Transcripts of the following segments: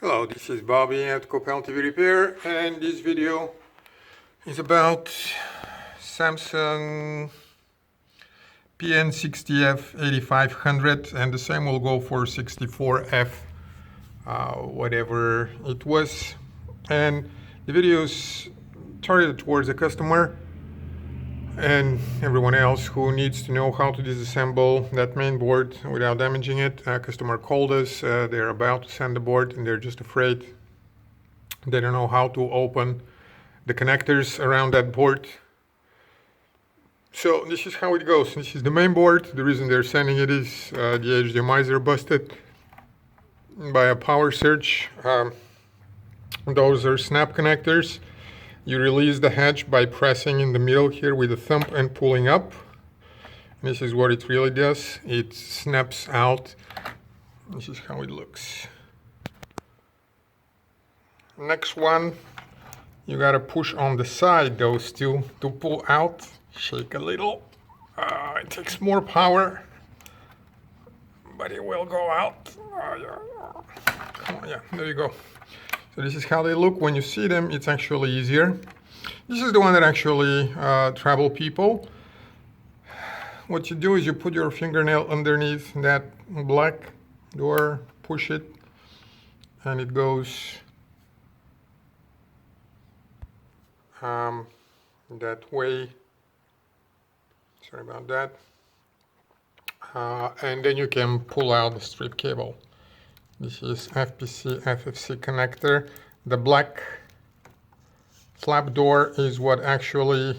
Hello, this is Bobby at Copel TV Repair, and this video is about Samsung PN60F8500, and the same will go for 64F, whatever it was. And the video is targeted towards the customer and everyone else who needs to know how to disassemble that main board without damaging it. A customer called us, they're about to send the board and they're just afraid. They don't know how to open the connectors around that board. So this is how it goes. This is the main board. The reason they're sending it is the HDMIs are busted by a power surge. Those are snap connectors. You release the hatch by pressing in the middle here with the thumb and pulling up. This is what it really does. It snaps out. This is how it looks. Next one, you gotta push on the side those two to pull out. Shake a little. It takes more power, but it will go out. Yeah, there you go. So this is how they look. When you see them, it's actually easier. This is the one that actually trouble people. What you do is you put your fingernail underneath that black door, push it, and it goes that way. Sorry about that. And then you can pull out the strip cable. This is FPC connector. The black flap door is what actually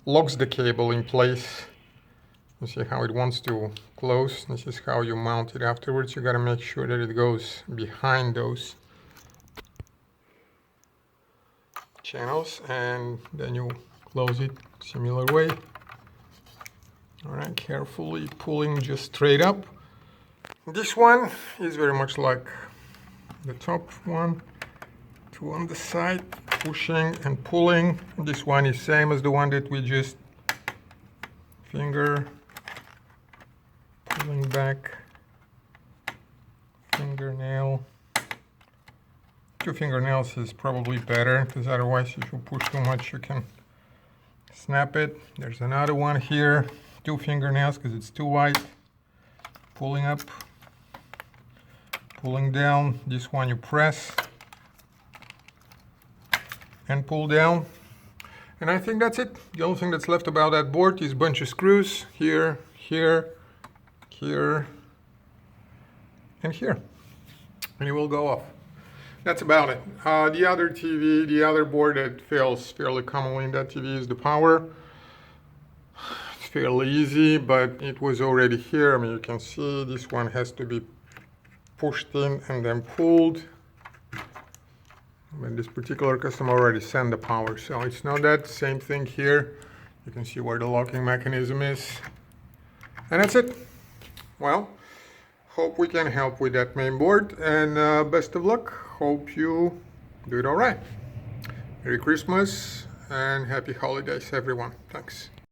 locks the cable in place. You see how it wants to close. This is how you mount it afterwards. You gotta make sure that it goes behind those channels, and then you close it similar way. All right, carefully pulling just straight up. This one is very much like the top one. Two on the side, pushing and pulling. This one is same as the one that we just finger, pulling back, fingernail. Two fingernails is probably better, because otherwise if you push too much you can snap it. There's another one here, two fingernails because it's too wide. Pulling up, pulling down. This one you press and pull down, and I think that's it. The only thing that's left about that board is a bunch of screws here, here, here, and here, and it will go off. That's about it. The other TV, the other board that fails fairly commonly in that TV is the power. It's fairly easy, but it was already here. I mean, you can see this one has to be pushed in and then pulled. But this particular customer already sent the power, so it's not that. Same thing here. You can see where the locking mechanism is. And that's it. Well, hope we can help with that main board, and best of luck. Hope you do it all right. Merry Christmas and happy holidays, everyone. Thanks.